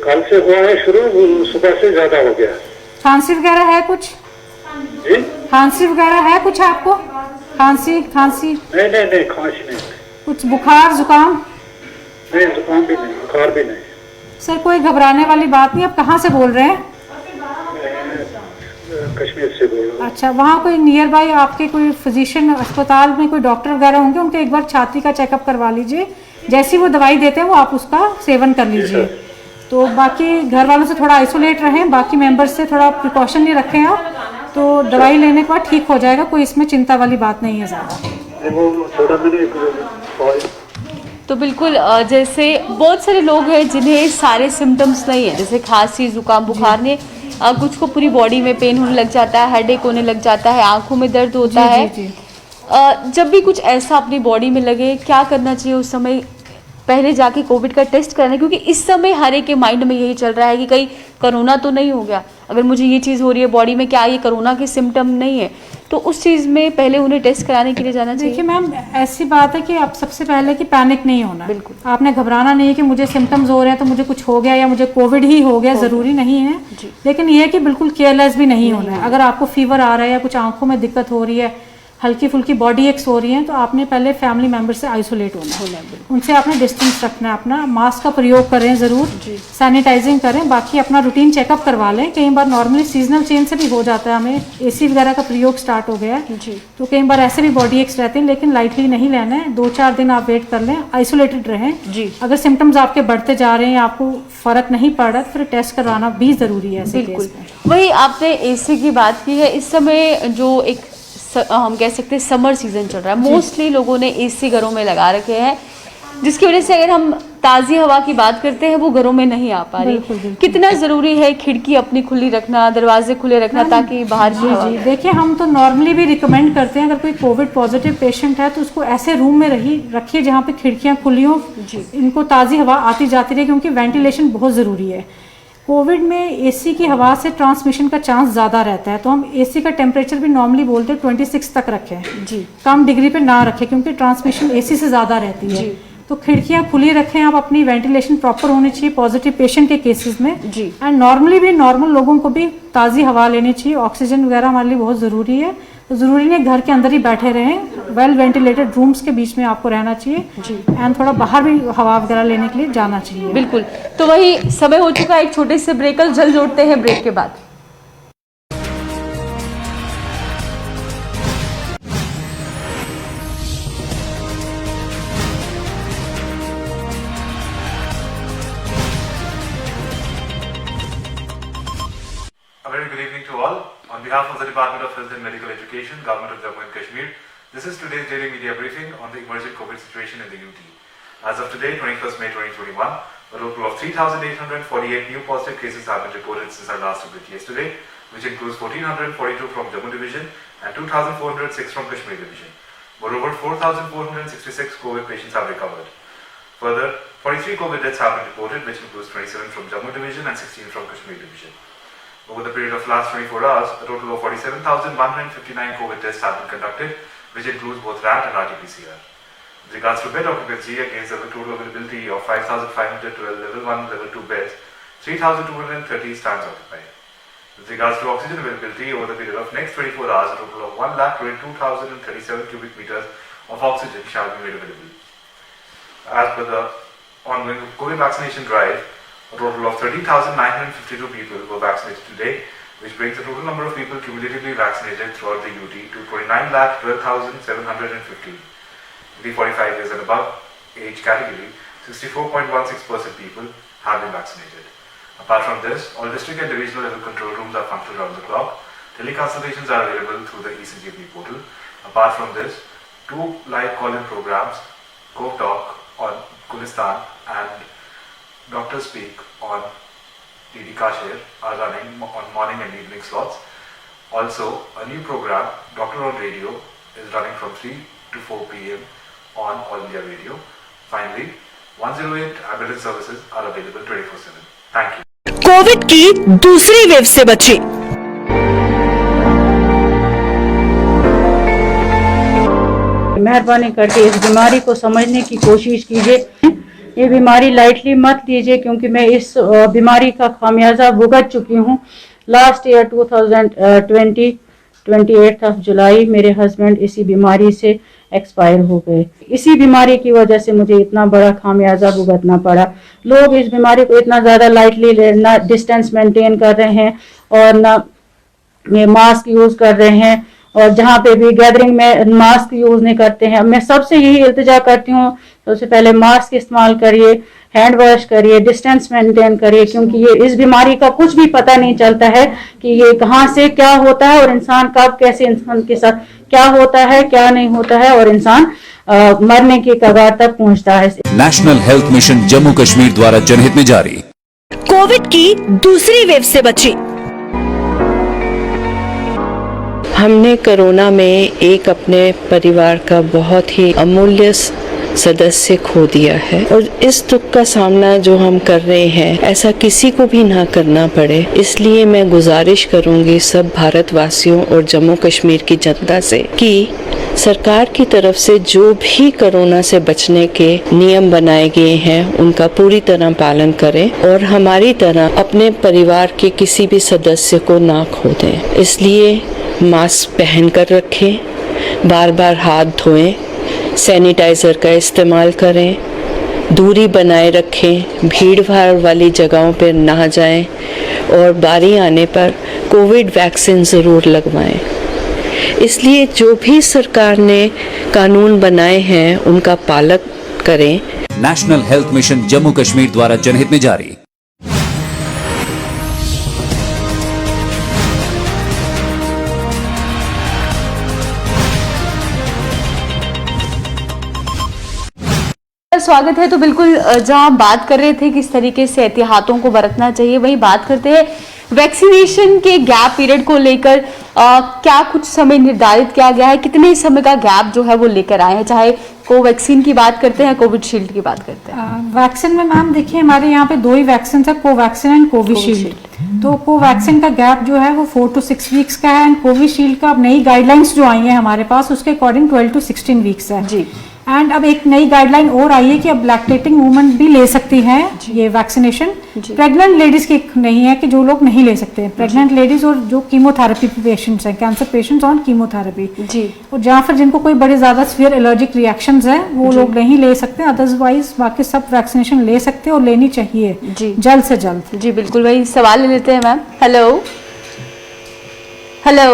कल से हुआ है शुरू, सुबह से ज्यादा हो गया। खांसी वगैरह है कुछ? जी, खांसी वगैरह है कुछ आपको? खांसी नहीं खांसी नहीं। कुछ बुखार जुकाम? नहीं, जुकाम भी नहीं, बुखार भी नहीं। सर कोई घबराने वाली बात नहीं। आप कहाँ से बोल रहे हैं? कश्मीर से बोल रहा हूँ। अच्छा, वहाँ कोई नियर बाई आपके कोई फिजिशियन अस्पताल में कोई डॉक्टर वगैरह होंगे, उनके एक बार छाती का चेकअप करवा लीजिए। जैसी वो दवाई देते हैं वो आप उसका सेवन कर लीजिए। तो बाकी घर वालों से थोड़ा आइसोलेट रहें, बाकी मेंबर्स से थोड़ा प्रिकॉशन नहीं रखें आप, तो दवाई लेने के बाद ठीक हो जाएगा। कोई इसमें चिंता वाली बात नहीं है ज़्यादा। तो बिल्कुल जैसे बहुत सारे लोग हैं जिन्हें सारे सिम्टम्स नहीं है, जैसे खांसी जुकाम बुखार ने कुछ को पूरी बॉडी में पेन होने लग जाता है, हेडेक होने लग जाता है, आंखों में दर्द होता है जी। जब भी कुछ ऐसा अपनी बॉडी में लगे, क्या करना चाहिए उस समय? पहले जाके कोविड का टेस्ट करना है, क्योंकि इस समय हर एक के माइंड में यही चल रहा है कि कहीं कोरोना तो नहीं हो गया। अगर मुझे ये चीज़ हो रही है बॉडी में, क्या ये कोरोना के सिम्टम नहीं है? तो उस चीज़ में पहले उन्हें टेस्ट कराने के लिए जाना चाहिए। देखिए मैम, ऐसी बात है कि आप सबसे पहले कि पैनिक नहीं होना। बिल्कुल आपने घबराना नहीं है कि मुझे सिम्टम्स हो रहे हैं तो मुझे कुछ हो गया या मुझे कोविड ही हो गया, ज़रूरी नहीं है। लेकिन ये है कि बिल्कुल केयरलेस भी नहीं होना है। अगर आपको फीवर आ रहा है या कुछ आंखों में दिक्कत हो रही है, हल्की फुल्की बॉडी एक्स हो रही हैं तो आपने पहले फैमिली मेम्बर से आइसोलेट होना है, उनसे आपने डिस्टेंस रखना है अपना, मास्क का प्रयोग करें ज़रूर, सैनिटाइजिंग करें, बाकी अपना रूटीन चेकअप करवा लें। कई बार नॉर्मली सीजनल चेंज से भी हो जाता है, हमें एसी वगैरह का प्रयोग स्टार्ट हो गया है तो कई बार ऐसे भी बॉडी एक्स रहते हैं, लेकिन लाइटली नहीं लेना है। 2-4 दिन आप वेट कर लें, आइसोलेटेड रहें। अगर सिम्टम्स आपके बढ़ते जा रहे हैं, आपको फर्क नहीं पड़ रहा तो फिर टेस्ट करवाना भी ज़रूरी है ऐसे केस में। वही आपने एसी की बात की है, इस समय जो एक हम कह सकते हैं समर सीजन चल रहा है, मोस्टली लोगों ने एसी घरों में लगा रखे हैं, जिसकी वजह से अगर हम ताज़ी हवा की बात करते हैं वो घरों में नहीं आ पा रही। कितना ज़रूरी है खिड़की अपनी खुली रखना, दरवाजे खुले रखना ताकि बाहर की हवा। देखिए हम तो नॉर्मली भी रिकमेंड करते हैं, अगर कोई कोविड पॉजिटिव पेशेंट है तो उसको ऐसे रूम में रखिए जहाँ पे खिड़कियाँ खुली हों, इनको ताज़ी हवा आती जाती रहे, क्योंकि वेंटिलेशन बहुत ज़रूरी है। कोविड में एसी की हवा से ट्रांसमिशन का चांस ज़्यादा रहता है, तो हम एसी का टेम्परेचर भी नॉर्मली बोलते हैं 26 तक रखें जी, कम डिग्री पे ना रखें, क्योंकि ट्रांसमिशन एसी से ज़्यादा रहती है। तो खिड़कियाँ खुली रखें आप, अपनी वेंटिलेशन प्रॉपर होनी चाहिए पॉजिटिव पेशेंट के केसेस में जी। एंड नॉर्मली भी नॉर्मल लोगों को भी ताज़ी हवा लेनी चाहिए, ऑक्सीजन वगैरह हमारे लिए बहुत ज़रूरी है। तो ज़रूरी नहीं घर के अंदर ही बैठे रहें, वेल वेंटिलेटेड रूम्स के बीच में आपको रहना चाहिए जी, एंड थोड़ा बाहर भी हवा वगैरह लेने के लिए जाना चाहिए। बिल्कुल। तो वही समय हो चुका है एक छोटे से ब्रेक, जल्द जोड़ते हैं ब्रेक के बाद। A very good evening to all. On behalf of the Department of Health and Medical Education, Government of Jammu and Kashmir, this is today's daily media briefing on the emerging COVID situation in the UT. As of today, 21st May 2021, a total of 3,848 new positive cases have been reported since our last update yesterday, which includes 1,442 from Jammu Division and 2,406 from Kashmir Division. Moreover, 4,466 COVID patients have recovered. Further, 43 COVID deaths have been reported, which includes 27 from Jammu Division and 16 from Kashmir Division. Over the period of last 24 hours, a total of 47,159 COVID tests have been conducted, which includes both RAT and RT-PCR. With regards to bed occupancy, against a total availability of 5,512 level 1, level 2 beds, 3,230 stands occupied. With regards to oxygen availability, over the period of next 24 hours, a total of 1,22,037 cubic meters of oxygen shall be made available. As per the ongoing COVID vaccination drive, a total of 30,952 people were vaccinated today, which brings the total number of people cumulatively vaccinated throughout the UT to 29,12,750. In the 45 years and above age category, 64.16% people have been vaccinated. Apart from this, all district and divisional level control rooms are functional round the clock. Teleconsultations are available through the eCGP portal. Apart from this, 2 live call-in programs, Go Talk on Gulistan and Doctor Speak on DD Kashmir are running on morning and evening slots. Also, a new program, Doctor on Radio, is running from 3 to 4 p.m. on All India Radio. Finally, 108 ambulance services are available 24/7. Thank you. Covid की दूसरी wave से बची। मेहरबानी करके इस बीमारी को समझने की कोशिश कीजिए। ये बीमारी लाइटली मत लीजिए, क्योंकि मैं इस बीमारी का खामियाजा भुगत चुकी हूँ। लास्ट ईयर 2020 28 ऑफ जुलाई मेरे हस्बैंड इसी बीमारी से एक्सपायर हो गए। इसी बीमारी की वजह से मुझे इतना बड़ा खामियाजा भुगतना पड़ा। लोग इस बीमारी को इतना ज़्यादा लाइटली, ना डिस्टेंस मेंटेन कर रहे हैं और ना मास्क यूज़ कर रहे हैं, और जहाँ पे भी गैदरिंग में मास्क यूज़ नहीं करते हैं। मैं सबसे यही इल्तिजा करती हूँ, सबसे पहले मास्क इस्तेमाल करिए, हैंड वॉश करिए, डिस्टेंस मेंटेन करिए, क्योंकि ये इस बीमारी का कुछ भी पता नहीं चलता है कि ये कहाँ से क्या होता है और इंसान कब कैसे इंसान के साथ क्या होता है, क्या नहीं होता है, और इंसान मरने की कगार तक पहुँचता है। National health mission Jammu Kashmir द्वारा जनहित में जारी। कोविड की दूसरी वेव से बची। हमने कोरोना में एक अपने परिवार का बहुत ही अमूल्य सदस्य खो दिया है, और इस दुख का सामना जो हम कर रहे हैं ऐसा किसी को भी ना करना पड़े। इसलिए मैं गुजारिश करूंगी सब भारतवासियों और जम्मू कश्मीर की जनता से कि सरकार की तरफ से जो भी कोरोना से बचने के नियम बनाए गए हैं उनका पूरी तरह पालन करें, और हमारी तरह अपने परिवार के किसी भी सदस्य को ना खो दें। इसलिए मास्क पहन कर रखें, बार बार हाथ धोएं, सैनिटाइज़र का इस्तेमाल करें, दूरी बनाए रखें, भीड़ भाड़ वाली जगहों पर ना जाएं और बारी आने पर कोविड वैक्सीन ज़रूर लगवाएं। इसलिए जो भी सरकार ने कानून बनाए हैं उनका पालन करें। National health mission Jammu Kashmir द्वारा जनहित में जारी। स्वागत है। तो बिल्कुल जहां हम बात कर रहे थे किस तरीके से एहतियातों को बरतना चाहिए, वही बात करते हैं वैक्सीनेशन के गैप पीरियड को लेकर। क्या कुछ समय निर्धारित किया गया है, कितने समय का गैप जो है वो लेकर आए हैं, चाहे कोवैक्सीन की बात करते हैं, कोविशील्ड की बात करते हैं? वैक्सीन में मैम देखिए हमारे यहाँ पे 2 ही वैक्सीन है, कोवैक्सीन एंड कोविशील्ड। तो कोवैक्सीन का गैप जो है वो 4 to 6 वीक्स का है एंड कोविशील्ड का अब नई गाइडलाइंस जो आई है हमारे पास उसके अकॉर्डिंग 12 to 16 वीक्स है जी। एंड अब एक नई गाइडलाइन और आई है कि अब लैक्टेटिंग वुमन भी ले सकती हैं ये वैक्सीनेशन। प्रेग्नेंट लेडीज की नहीं है कि जो लोग नहीं ले सकते, प्रेग्नेंट लेडीज और जो कीमोथेरेपी पेशेंट्स हैं, कैंसर पेशेंट्स ऑन कीमोथेरेपी जी, और जहाँ फिर जिनको कोई बड़े ज्यादा सीवियर एलर्जिक रिएक्शंस हैं वो लोग नहीं ले सकते। अदरवाइज बाकी सब वैक्सीनेशन ले सकते हैं और लेनी चाहिए जी, जल्द से जल्द। जी बिल्कुल। वही सवाल ले लेते हैं ma'am. Hello hello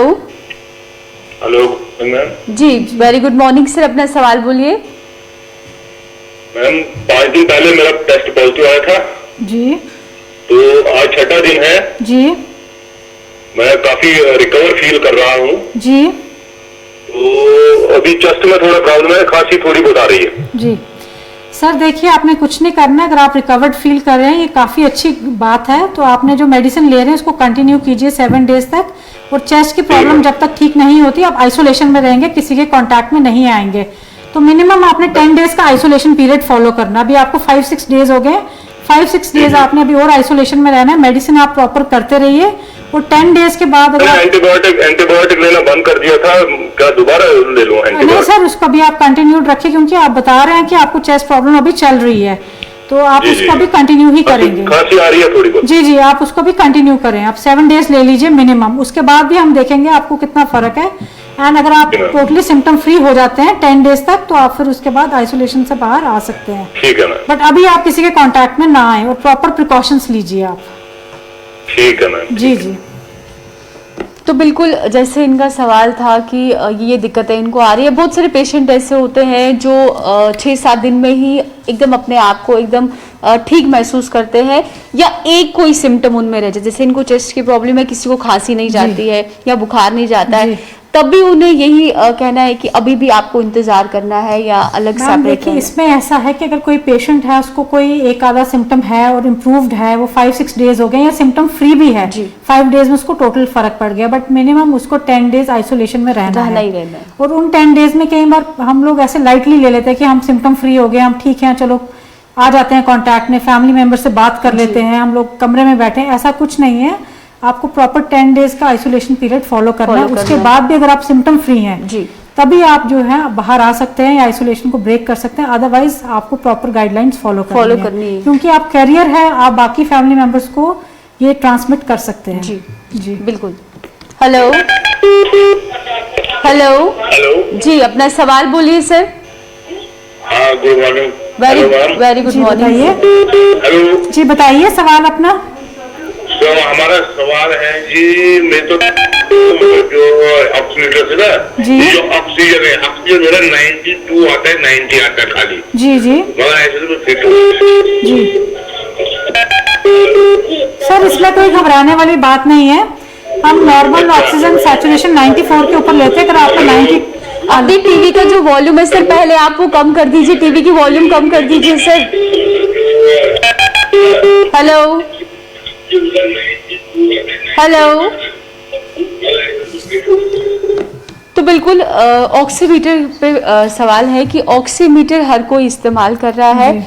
hello ma'am. जी, वेरी गुड मॉर्निंग सर, अपना सवाल बोलिए। मैम 5 दिन पहले मेरा टेस्ट पॉजिटिव आया था जी, तो आज 6ठा दिन है जी, मैं काफी रिकवर फील कर रहा हूँ। जी, तो अभी चेस्ट में थोड़ा प्रॉब्लम है, खांसी थोड़ी बहुत आ रही है। जी सर देखिए आपने कुछ नहीं करना है, अगर आप रिकवर्ड फील कर रहे हैं ये काफ़ी अच्छी बात है। तो आपने जो मेडिसिन ले रहे हैं उसको कंटिन्यू कीजिए 7 डेज तक, और चेस्ट की प्रॉब्लम जब तक ठीक नहीं होती आप आइसोलेशन में रहेंगे, किसी के कांटेक्ट में नहीं आएंगे। तो मिनिमम आपने 10 डेज का आइसोलेशन पीरियड फॉलो करना। अभी आपको 5-6 डेज हो गए, 5-6 डेज आपने अभी और आइसोलेशन में रहना है। मेडिसिन आप प्रॉपर करते रहिए और 10 डेज के बाद अगर एंटीबायोटिक लेना बंद कर दिया था, क्या दोबारा ले लूं नहीं एंटीबायोटिक? सर उसको भी आप कंटिन्यूड रखिए क्योंकि आप बता रहे हैं कि आपको चेस्ट प्रॉब्लम अभी चल रही है, तो आप जी, उसको जी। भी कंटिन्यू ही करेंगे। खांसी आ रही है थोड़ी बहुत। जी जी आप उसको भी कंटिन्यू करें, आप 7 डेज ले लीजिए मिनिमम, उसके बाद भी हम देखेंगे आपको कितना फर्क है। एंड अगर आप टोटली सिम्टम फ्री हो जाते हैं 10 डेज तक तो आप फिर उसके बाद आइसोलेशन से बाहर आ सकते हैं। ठीक है मैम। बट अभी आप किसी के कांटेक्ट में ना आए और प्रॉपर प्रिकॉशंस लीजिए आप। ठीक है मैम। जी जी तो बिल्कुल जैसे इनका सवाल था कि ये दिक्कतें इनको आ रही है। बहुत सारे पेशेंट ऐसे होते हैं जो 6-7 दिन में ही एकदम अपने आप को एकदम ठीक महसूस करते हैं, या एक कोई सिम्टम उनमें रह जाए। जैसे इनको चेस्ट की प्रॉब्लम है, किसी को खांसी नहीं जाती है या बुखार नहीं जाता है, तब भी उन्हें यही कहना है कि अभी भी आपको इंतजार करना है या अलग मैम सेपरेट देखिए इसमें ऐसा है कि अगर कोई पेशेंट है उसको कोई एक आधा सिम्टम है और इम्प्रूव्ड है, वो 5-6 डेज हो गए या सिम्टम फ्री भी है, 5 डेज में उसको टोटल फर्क पड़ गया, बट मिनिमम उसको 10 डेज आइसोलेशन में रहना ही है। रहना है। और उन 10 डेज में कई बार हम लोग ऐसे लाइटली ले लेते हैं कि हम सिम्टम फ्री हो गए, हम ठीक हैं, चलो आ जाते हैं कांटेक्ट में, फैमिली मेंबर से बात कर लेते हैं, हम लोग कमरे में बैठे हैं, ऐसा कुछ नहीं है। आपको प्रॉपर 10 डेज का आइसोलेशन पीरियड फॉलो करना है। उसके बाद भी अगर आप सिम्टम फ्री हैं जी, तभी आप जो है बाहर आ सकते हैं या आइसोलेशन को ब्रेक कर सकते हैं। अदरवाइज आपको प्रॉपर गाइडलाइंस फॉलो करनी है क्योंकि आप कैरियर है, आप बाकी फैमिली मेंबर्स को ये ट्रांसमिट कर सकते हैं। जी जी बिल्कुल। हेलो हेलो हेलो जी, अपना सवाल बोलिए सर। हाँ गुड मॉर्निंग। वेरी गुड जी मॉर्निंग। बताइए। हेलो जी बताइए सवाल अपना। तो हमारा सवाल है जी, मैं तो जो ऑक्सीमीटर से ना जी। जो ऑक्सीजन है, ऑक्सीजन मेरा 92 आता है, 90 आता है खाली, जी जी मगर ऐसे तो फिट जी सर इसमें कोई घबराने वाली बात नहीं है। हम नॉर्मल ऑक्सीजन सैचुरेशन 94 के ऊपर लेते हैं। अगर आपका 90 अपनी टीवी का जो वॉल्यूम है सर, पहले आप वो कम कर दीजिए, टीवी की वॉल्यूम कम कर दीजिए सर। Hello hello. तो बिल्कुल ऑक्सीमीटर पे सवाल है कि ऑक्सीमीटर हर कोई इस्तेमाल कर रहा है,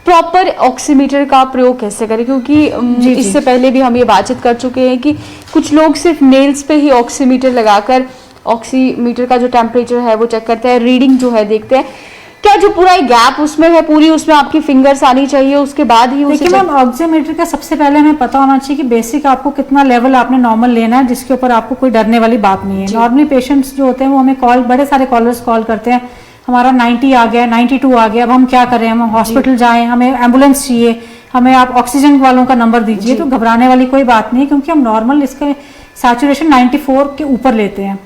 प्रॉपर ऑक्सीमीटर का प्रयोग कैसे करें? क्योंकि इससे पहले भी हम ये बातचीत कर चुके हैं कि कुछ लोग सिर्फ नेल्स पे ही ऑक्सीमीटर लगाकर ऑक्सीमीटर का जो टेम्परेचर है वो चेक करते हैं, रीडिंग जो है देखते हैं, क्या जो पूरा गैप उसमें है, पूरी उसमें आपकी फिंगर्स आनी चाहिए, उसके बाद ही उसे देखिए मैम, ऑक्सीमीटर का सबसे पहले हमें पता होना चाहिए कि बेसिक आपको कितना लेवल आपने नॉर्मल लेना है, जिसके ऊपर आपको कोई डरने वाली बात नहीं है। नॉर्मली पेशेंट्स जो होते हैं वो हमें बड़े सारे कॉलर्स कॉल करते हैं, हमारा 90 आ गया, 92 आ गया, अब हम क्या करें, हम हॉस्पिटल जाएं, हमें एम्बुलेंस चाहिए, हमें आप ऑक्सीजन वालों का नंबर दीजिए। तो घबराने वाली कोई बात नहीं है, क्योंकि हम नॉर्मल इसके सैचुरेशन 94 के ऊपर लेते हैं।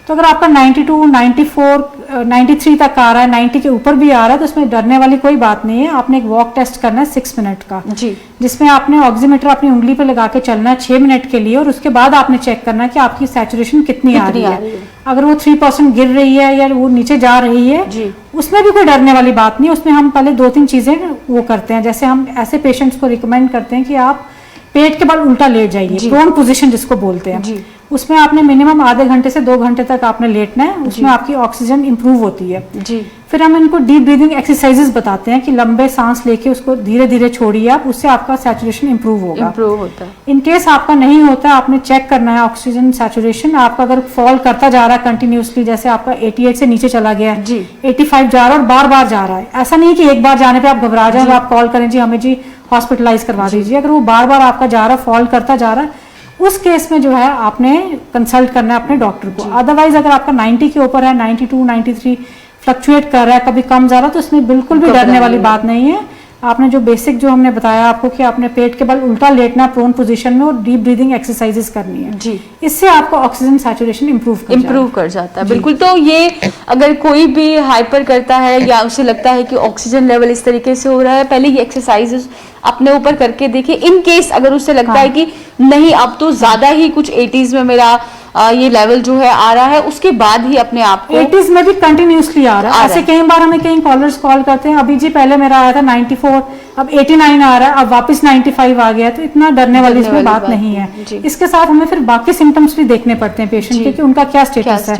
तो अगर आपका 92, 94, 93 तक आ रहा है, 90 के ऊपर भी आ रहा है, तो उसमें डरने वाली कोई बात नहीं है। आपने एक वॉक टेस्ट करना है 6 मिनट का, जी, जिसमें आपने ऑक्सीमीटर अपनी उंगली पे लगा के चलना है 6 मिनट के लिए, और उसके बाद आपने चेक करना है कि आपकी सैचुरेशन कितनी आ रही है। अगर वो 3% गिर रही है या वो नीचे जा रही है, उसमें भी कोई डरने वाली बात नहीं है। उसमें हम पहले 2-3 चीजें वो करते हैं, जैसे हम ऐसे पेशेंट्स को रिकमेंड करते हैं कि आप पेट के बल उल्टा लेट जाइए, प्रोन पोजीशन जिसको बोलते हैं। उसमें आपने मिनिमम आधे घंटे से 2 घंटे तक आपने लेटना है, उसमें आपकी ऑक्सीजन इंप्रूव होती है। जी। फिर हम इनको डीप ब्रीदिंग एक्सरसाइजेस बताते हैं कि लंबे सांस लेके उसको धीरे धीरे छोड़िए आप, उससे आपका सैचुरेशन इंप्रूव होगा। इंप्रूव होता है। इन केस आपका नहीं होता, आपने चेक करना है ऑक्सीजन सैचुरेशन। आपका अगर फॉल करता जा रहा है कंटिन्यूसली, जैसे आपका 88 से नीचे चला गया है, 85 जा रहा है और बार बार जा रहा है, ऐसा नहीं कि एक बार जाने पे आप घबरा जाए, आप कॉल करें जी हमें जी हॉस्पिटलाइज करवा दीजिए। अगर वो बार बार आपका जा रहा है, फॉल करता जा रहा है, उस केस में जो है आपने कंसल्ट करना है अपने डॉक्टर को। अदरवाइज अगर आपका 90 के ऊपर है, 92, 93 फ्लक्चुएट कर रहा है, कभी कम जा रहा है, तो इसमें बिल्कुल भी डरने वाली बात नहीं है। आपने जो बेसिक जो हमने बताया आपको कि आपने पेट के बल उल्टा लेटना प्रोन पोजीशन में और डीप ब्रीदिंग एक्सरसाइजेस करनी है, जी, इससे आपको ऑक्सीजन सैचुरेशन इंप्रूव कर जाता है। बिल्कुल। तो ये अगर कोई भी हाइपर करता है या उसे लगता है कि ऑक्सीजन लेवल इस तरीके से हो रहा है, पहले ये एक्सरसाइजेस अपने ऊपर करके देखिए। इन केस अगर उसे लगता है कि नहीं अब तो ज्यादा ही कुछ 80s में मेरा ये लेवल जो है आ रहा है, उसके बाद ही अपने आप को 80s में भी कंटिन्यूसली आ रहा है। ऐसे कई बार हमें कई कॉलर्स कॉल करते हैं, अभी जी पहले मेरा आया था 94, अब 89 आ रहा है, अब वापस 95 आ गया, तो इतना डरने वाली इसमें बात नहीं है। इसके साथ हमें फिर बाकी सिम्टम्स भी देखने पड़ते हैं पेशेंट के कि उनका क्या स्टेटस है।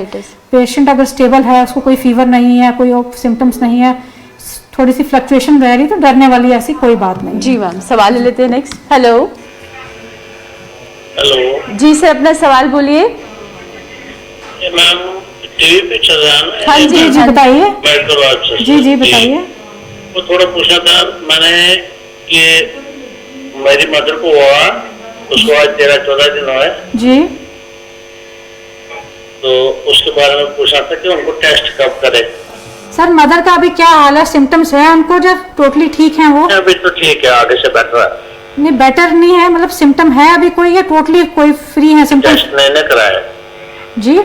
पेशेंट अगर स्टेबल है, उसको कोई फीवर नहीं है, कोई सिम्टम्स नहीं है, थोड़ी सी फ्लक्चुएशन रह रही, तो डरने वाली ऐसी कोई बात नहीं। जी मैम, सवाल ले लेते हैं नेक्स्ट। हेलो हेलो जी सर, अपना सवाल बोलिए। मैम टीवी पे चल रहा है ना? हाँ जी जी बताइए। जी जी बताइए। वो थोड़ा पूछना था मैंने कि मेरी मदर को हुआ, उसको आज 13-14 दिन हुए जी, तो उसके बारे में पूछना था कि उनको टेस्ट कब करें। सर मदर का अभी क्या हाल है, सिम्टम्स है उनको जब टोटली ठीक है वो? अभी तो ठीक है, आगे से बेटर है। नहीं बेटर नहीं है, मतलब सिम्टम है अभी कोई या टोटली कोई फ्री है सिम्टम? टेस्ट नहीं कराया जी,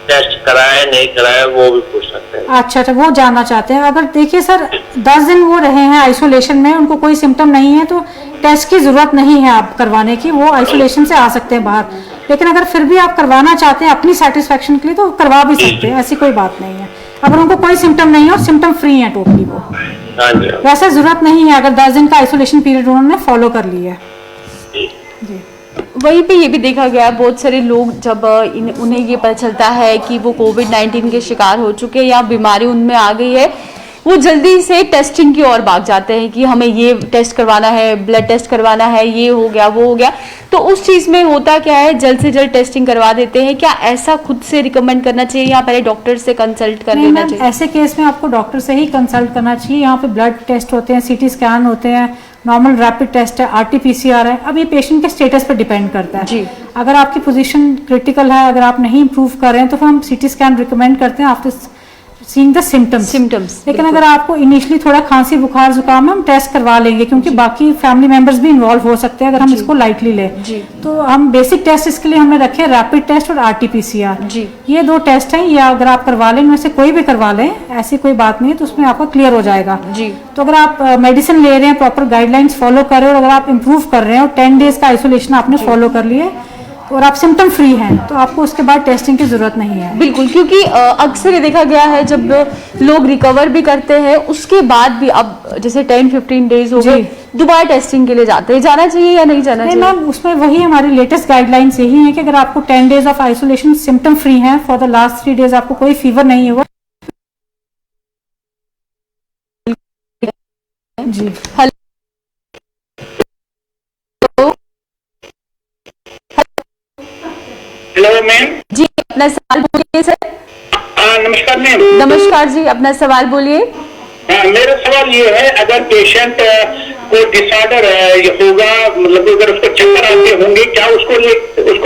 टेस्ट कराया नहीं कराया वो भी पूछ सकते हैं। अच्छा अच्छा, वो जानना चाहते हैं। अगर देखिए सर 10 दिन वो रहे हैं आइसोलेशन में, उनको कोई सिम्टम नहीं है, तो टेस्ट की जरूरत नहीं है आप करवाने की, वो आइसोलेशन से आ सकते हैं बाहर। लेकिन अगर फिर भी आप करवाना चाहते हैं अपनी सेटिस्फेक्शन के लिए, तो करवा भी सकते हैं, ऐसी कोई बात नहीं है। अगर उनको कोई सिम्टम नहीं है और सिम्टम फ्री है टोटली वो, वैसे जरूरत नहीं है अगर 10 दिन का आइसोलेशन पीरियड उन्होंने फॉलो कर लिया है। जी, वहीं पे ये भी देखा गया है, बहुत सारे लोग जब उन्हें ये पता चलता है कि वो कोविड-19 के शिकार हो चुके हैं या बीमारी उनमें आ गई है, वो जल्दी से टेस्टिंग की ओर भाग जाते हैं कि हमें ये टेस्ट करवाना है, ब्लड टेस्ट करवाना है, ये हो गया वो हो गया। तो उस चीज़ में होता क्या है, जल्द से जल्द टेस्टिंग करवा देते हैं। क्या ऐसा खुद से रिकमेंड करना चाहिए या पहले डॉक्टर से कंसल्ट कर लेना चाहिए? ऐसे केस में आपको डॉक्टर से ही कंसल्ट करना चाहिए। यहाँ पे ब्लड टेस्ट होते हैं, सीटी स्कैन होते हैं, नॉर्मल रैपिड टेस्ट है, RT-PCR है। अब ये पेशेंट के स्टेटस पर डिपेंड करता है जी। अगर आपकी पोजीशन क्रिटिकल है, अगर आप नहीं इंप्रूव कर रहे हैं, तो फिर हम CT स्कैन रिकमेंड करते हैं आफ्टर सीइंग द सिम्टम्स। लेकिन अगर आपको इनिशियली थोड़ा खांसी बुखार जुकाम है, हम टेस्ट करवा लेंगे, क्योंकि बाकी फैमिली मेंबर्स भी इन्वॉल्व हो सकते हैं अगर हम इसको लाइटली लें। तो हम बेसिक टेस्ट इसके लिए हमने रखे रैपिड टेस्ट और RT-PCR। ये 2 टेस्ट हैं, या अगर आप करवा लें, इनमें से कोई भी करवा लें, ऐसी कोई बात नहीं है, तो उसमें आपका क्लियर हो जाएगा। तो अगर आप मेडिसिन ले रहे हैं, प्रॉपर गाइडलाइंस फॉलो कर रहे हैं, और अगर आप इम्प्रूव कर रहे हैं और 10 डेज का आइसोलेशन आपने फॉलो कर लिए और आप सिम्टम फ्री हैं, तो आपको उसके बाद टेस्टिंग की जरूरत नहीं है। बिल्कुल, क्योंकि अक्सर ये देखा गया है जब लोग रिकवर भी करते हैं उसके बाद भी, अब जैसे 10-15 डेज हो गए, दोबारा टेस्टिंग के लिए जाते हैं। जाना चाहिए या नहीं जाना चाहिए? मैम उसमें वही हमारी लेटेस्ट गाइडलाइंस यही है कि अगर आपको 10 days of isolation symptom free है, फॉर द लास्ट 3 डेज आपको कोई फीवर नहीं हुआ। जी हेलो मैम जी, अपना सवाल बोलिए सर। नमस्कार मैम। नमस्कार जी, अपना सवाल बोलिए। मेरा सवाल ये है, अगर पेशेंट को डिसऑर्डर होगा, मतलब अगर उसको चक्कर आते होंगे, क्या उसको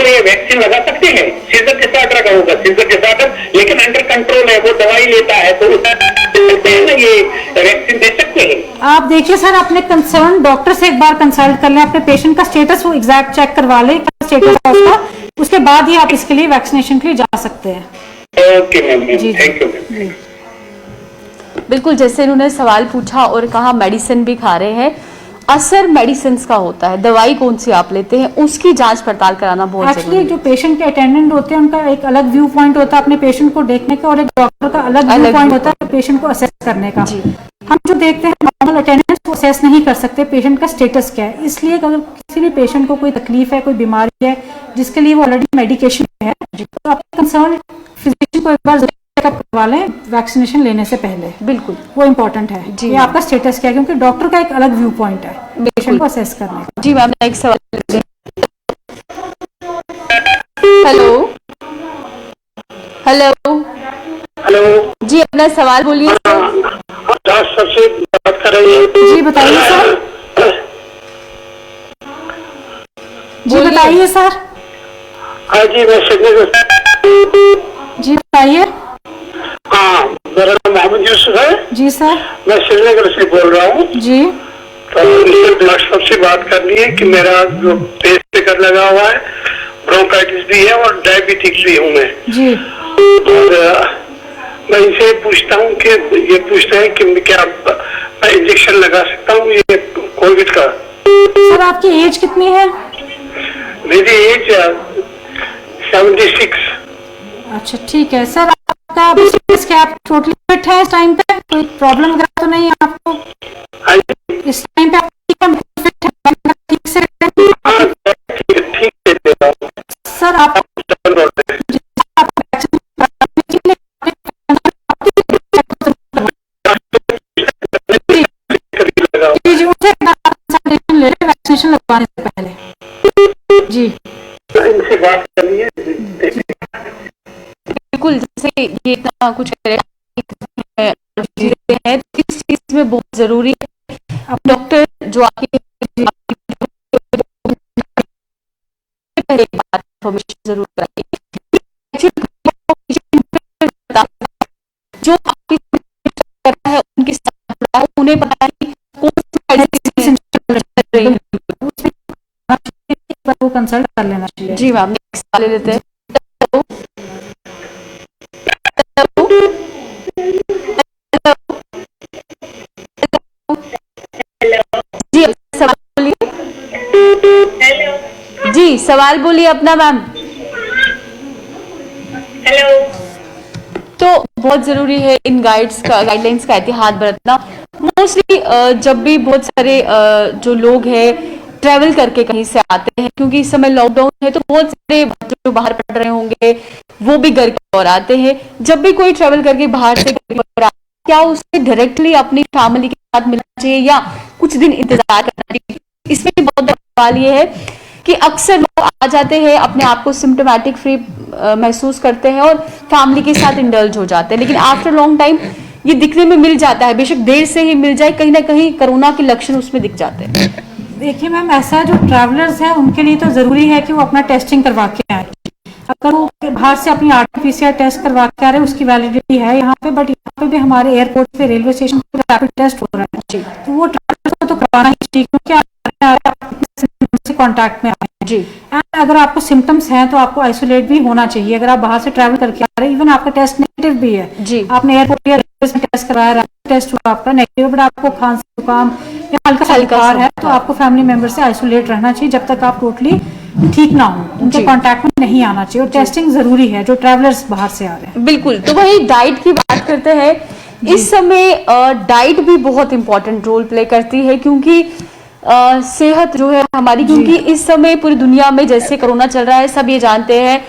ये वैक्सीन लगा सकते हैं? सीजर डिसऑर्डर का होगा, सीजर डिसऑर्डर, लेकिन अंडर कंट्रोल है, वो दवाई लेता है, तो सकते हैं ना, ये वैक्सीन दे सकते हैं? आप देखिए सर, अपने कंसर्न डॉक्टर से एक बार कंसल्ट कर लें, अपने पेशेंट का स्टेटस वो एग्जैक्ट चेक करवा लें, क्या स्टेटस है उसका, उसके बाद ही आप इसके लिए वैक्सीनेशन के लिए जा सकते हैं। Okay ma'am, thank you ma'am. बिल्कुल, जैसे इन्होंने सवाल पूछा और कहा मेडिसिन भी खा रहे हैं, असर मेडिसिन का होता है, दवाई कौन सी आप लेते हैं उसकी जांच पड़ताल कराना बहुत जरूरी एक्चुअली है। जो पेशेंट के अटेंडेंट होते हैं उनका एक अलग व्यू पॉइंट होता है अपने पेशेंट को देखने का, और एक डॉक्टर का अलग व्यू पॉइंट होता है पेशेंट को असेस करने का। हम जो देखते हैं नॉर्मल अटेंडेंट्स को असेस नहीं कर सकते पेशेंट का स्टेटस क्या है, इसलिए अगर किसी भी पेशेंट को कोई तकलीफ है, कोई बीमारी है जिसके लिए वो ऑलरेडी मेडिकेशन है, तो आप कंसर्न फिजिशियन को एक बार चेकअप करवा लें वैक्सीनेशन लेने से पहले। बिल्कुल, वो इम्पोर्टेंट है जी। ये आपका स्टेटस क्या है, क्योंकि डॉक्टर का एक अलग व्यू पॉइंट है पेशेंट को असेस करने का। जी मैम, नेक्स्ट सवाल लीजिए। हेलो हेलो हेलो जी, अपना सवाल बोलिए। डॉक्टर से बात कर रही है? जी बताइए सर। जी बताइए सर। हाँ जी, मैं श्रीनगर। जी बताइए। हाँ, मेरा नाम मोहम्मद यूसुफ है। जी सर। मैं श्रीनगर से बोल रहा हूँ। जी। तो मुझे डॉक्टर साहब से बात करनी है कि मेरा जो पेट स्टिकर लगा हुआ है, ब्रोंकाइटिस भी है और डायबिटिक्स भी हूँ मैं। जी। और मैं इनसे पूछता हूँ कि ये पूछते हैं कि क्या मैं इंजेक्शन लगा सकता हूँ ये कोविड का? सर आपकी एज कितनी है? मेरी एज 76। अच्छा ठीक है सर, आपका क्या आप टोटली फिट है इस टाइम पे? कोई प्रॉब्लम वगैरह तो नहीं है आपको? हाँ जी, इस टाइम पे आप फिट है, ठीक से ठीक है सर। आप जी उनसे कंसल्टेशन ले लें वैक्सीनेशन लगवाने से पहले। जी इनसे बात करनी है। बिल्कुल, जैसे ये इतना कुछ है, इस चीज में बहुत जरूरी है अब डॉक्टर जो आपके पहले इन्फॉर्मेशन जरूर कराइए, जो आपकी कर रहा है उनके साथ उन्हें पता है कि कौन सी मेडिसिन चल रही है, वो कंसल्ट कर लेना चाहिए। जी मैम, नेक्स्ट वाले लेते हैं। जी सवाल बोलिए। जी सवाल बोलिए अपना मैम। हेलो। तो बहुत जरूरी है इन गाइडलाइंस का एहतियात बरतना। मोस्टली जब भी बहुत सारे जो लोग हैं ट्रैवल करके कहीं से आते हैं, क्योंकि इस समय लॉकडाउन है, तो बहुत सारे जो बाहर पढ़ रहे होंगे वो भी घर की ओर आते हैं। जब भी कोई ट्रैवल करके बाहर से घर की ओर आता है, क्या उसे डायरेक्टली अपनी फैमिली के साथ मिलना चाहिए या कुछ दिन इंतजार करना चाहिए? इसमें भी बहुत बड़ा सवाल ये है कि अक्सर लोग आ जाते हैं, अपने आप को सिम्टोमेटिक फ्री महसूस करते हैं और फैमिली के साथ इंडल्ज हो जाते हैं, लेकिन आफ्टर लॉन्ग टाइम ये दिखने में मिल जाता है, बेशक देर से ही मिल जाए, कहीं ना कहीं कोरोना के लक्षण उसमें दिख जाते हैं। देखिए मैम, ऐसा जो ट्रैवलर्स हैं उनके लिए तो जरूरी है कि वो अपना टेस्टिंग करवा के आए। अगर वो बाहर से अपनी RT-PCR टेस्ट करवा के आ रहे हैं उसकी वैलिडिटी है यहाँ पे, बट यहाँ पे भी हमारे एयरपोर्ट पे रेलवे स्टेशन पे रैपिड टेस्ट हो रहा है, तो वो ट्रैवलर्स को तो करवाना ही चाहिए, क्योंकि से कांटेक्ट में आए हैं। जी। एंड अगर आपको सिम्टम्स हैं तो आपको आइसोलेट भी होना चाहिए। अगर आप बाहर से ट्रैवल करके आ रहे हैं, इवन आपका टेस्ट नेगेटिव भी है, जी। आपने एयरपोर्ट या रेलवे में टेस्ट कराया, रैपिड टेस्ट हुआ आपका नेगेटिव, बट आपको खांसी जुकाम या हल्का बुखार है, तो आपको फैमिली मेंबर से आइसोलेट रहना चाहिए जब तक आप टोटली ठीक ना हो, उनके कांटेक्ट में नहीं आना चाहिए। और टेस्टिंग जरूरी है जो ट्रैवलर्स बाहर से आ रहे हैं। बिल्कुल, तो वही डाइट की बात करते हैं। इस समय डाइट भी बहुत इंपॉर्टेंट रोल प्ले करती है, क्योंकि सेहत जो है हमारी, क्योंकि इस समय पूरी दुनिया में जैसे कोरोना चल रहा है, सब ये जानते हैं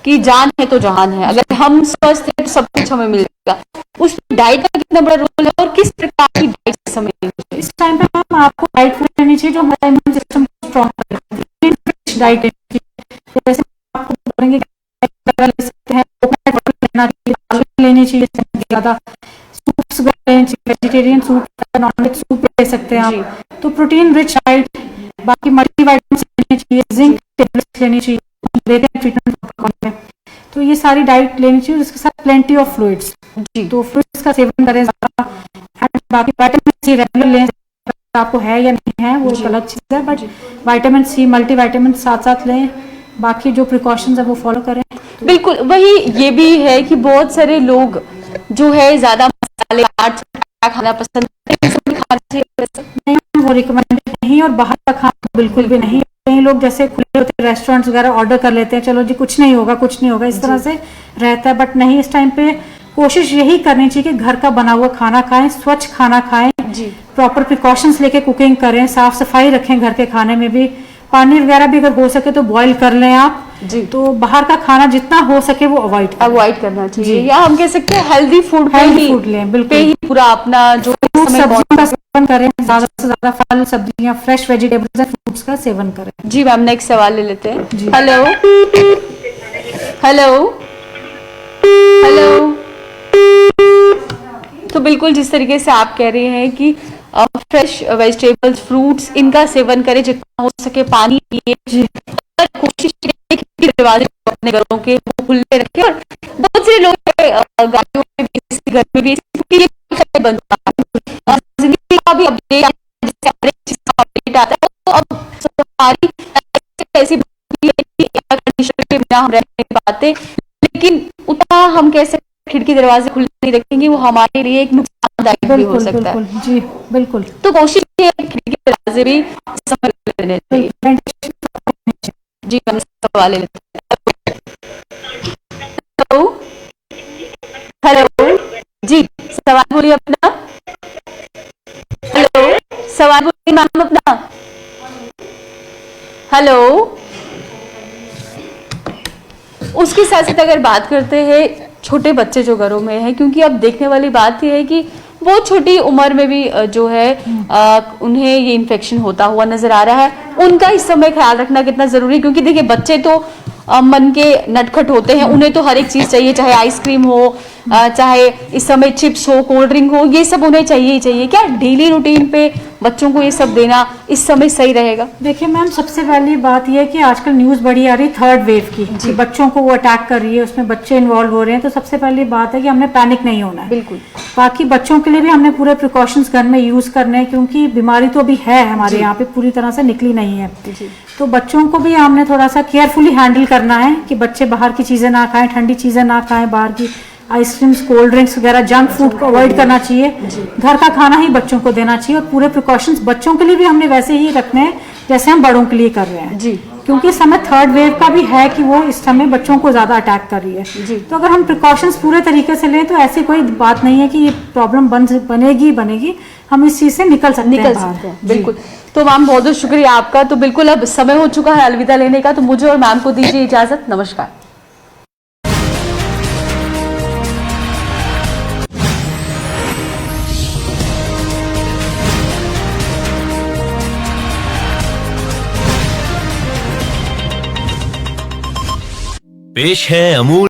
कि जान है तो जहान है। अगर हम स्वस्थ हैं तो सब कुछ हमें मिलेगा। उस डाइट का कितना बड़ा रोल है और किस प्रकार की डाइट इस समय लेनी चाहिए? इस टाइम पे मैम आपको डाइट फूड लेनी चाहिए जो हमारा इम्यून सिस्टम को स्ट्रॉन्ग करे। डाइट जैसे आपको बोलेंगे ले सकते हैं, लेना चाहिए, लेनी चाहिए ज़्यादा, सूप्स लेनी चाहिए, vegetarian soup, non veg soup ले सकते हैं आप। तो प्रोटीन रिच डाइट, बाकी मल्टीविटामिन लेनी चाहिए, जिंक टेबलेट्स लेनी चाहिए, देते हैं ट्रीटमेंट प्रोटोकॉल में। तो ये सारी डाइट लेनी चाहिए, उसके साथ प्लेंटी ऑफ फ्लूइड्स, तो फ्लूइड्स का सेवन करें ज़्यादा। बाकी विटामिन सी रेगुलर लें, आपको है या नहीं है वो एक अलग चीज़ है, बट विटामिन सी मल्टीविटामिन साथ साथ लें। बाकी जो प्रिकॉशंस है वो फॉलो करें। बिल्कुल वही, ये भी है कि बहुत सारे लोग जो है ज्यादा मसालेदार खाना पसंद करते हैं, खाना चाहिए नहीं, वो रिकमेंडेड नहीं, और बाहर का खाना बिल्कुल भी नहीं। कई लोग जैसे खुले होते रेस्टोरेंट्स वगैरह ऑर्डर कर लेते हैं, चलो जी कुछ नहीं होगा कुछ नहीं होगा, इस तरह से रहता है। बट नहीं, इस टाइम पे कोशिश यही करनी चाहिए कि घर का बना हुआ खाना खाएं, स्वच्छ खाना खाएं, प्रॉपर प्रिकॉशंस लेके कुकिंग करें, साफ सफाई रखें घर के खाने में भी। पानी वगैरह भी अगर हो सके तो बॉईल कर लें आप जी। तो बाहर का खाना जितना हो सके वो अवॉइड करना चाहिए, या हम कह सकते हैं हेल्दी फूड लें, बिल्कुल ही पूरा अपना जो सब्जियों का सेवन करें, ज्यादा से ज्यादा फल सब्जियां, फ्रेश वेजिटेबल्स, फ्रूट्स का सेवन करें। जी मैम, नेक्स्ट सवाल ले लेते हैं। Hello hello hello. तो बिल्कुल जिस तरीके से आप कह रहे हैं कि फ्रेश वेजिटेबल्स, फ्रूट्स, इनका सेवन करें, जितना हो सके पानी पिए, कोशिश करें कि दरवाजे अपने घरों के वो खुले रखें। और बहुत से लोग गाड़ियों में भी, घर में भी, क्योंकि ये बनता है जिंदगी का भी अपडेट आता है, तो अब सारी ऐसी एयर कंडीशनर के बिना हम रह नहीं पाते, लेकिन उतना हम कैसे खिड़की दरवाजे खुले नहीं रखेंगे, वो हमारे लिए एक नुकसानदायक भी हो सकता है। जी बिल्कुल। तो कोशिश ये खिड़की दरवाजे भी समय लेने चाहिए। जी हम सवाल लेते हैं। हेलो जी, सवाल बोलिए अपना। हेलो, सवाल बोलिए मैम अपना। हेलो। उसके साथ साथ अगर बात करते हैं छोटे बच्चे जो घरों में हैं, क्योंकि अब देखने वाली बात यह है कि बहुत छोटी उम्र में भी जो है उन्हें ये इन्फेक्शन होता हुआ नजर आ रहा है। उनका इस समय ख्याल रखना कितना जरूरी है, क्योंकि देखिए बच्चे तो मन के नटखट होते हैं, उन्हें तो हर एक चीज चाहिए, चाहे आइसक्रीम हो, चाहे इस समय चिप्स हो, कोल्ड ड्रिंक हो, ये सब उन्हें चाहिए ही चाहिए। क्या डेली रूटीन पे बच्चों को ये सब देना इस समय सही रहेगा? देखिए मैम, सबसे पहली बात यह है कि आजकल न्यूज़ बड़ी आ रही है थर्ड वेव की, कि बच्चों को वो अटैक कर रही है, उसमें बच्चे इन्वॉल्व हो रहे हैं। तो सबसे पहली बात है कि हमने पैनिक नहीं होना है। बिल्कुल। बाकी बच्चों के लिए भी हमने पूरे प्रिकॉशंस घर में यूज करने हैं, क्योंकि बीमारी तो अभी है हमारे यहाँ पे, पूरी तरह से निकली नहीं है। तो बच्चों को भी हमने थोड़ा सा केयरफुली हैंडल करना है कि बच्चे बाहर की चीजें ना खाएं, ठंडी चीजें ना खाएं, बाहर की आइसक्रीम्स, कोल्ड ड्रिंक्स वगैरह, जंक फूड को अवॉइड करना चाहिए। घर का खाना ही बच्चों को देना चाहिए, और पूरे प्रिकॉशंस बच्चों के लिए भी हमने वैसे ही रखने हैं जैसे हम बड़ों के लिए कर रहे हैं जी। क्योंकि इस समय थर्ड वेव का भी है कि वो इस समय बच्चों को ज्यादा अटैक कर रही है जी। तो अगर हम प्रिकॉशंस पूरे तरीके से लें तो ऐसी कोई बात नहीं है कि ये प्रॉब्लम बनेगी, हम इस चीज से निकल सकते हैं। बिल्कुल। तो मैम बहुत बहुत शुक्रिया आपका। तो बिल्कुल अब समय हो चुका है अलविदा लेने का, तो मुझे और मैम को दीजिए इजाजत। नमस्कार। पेश है अमूल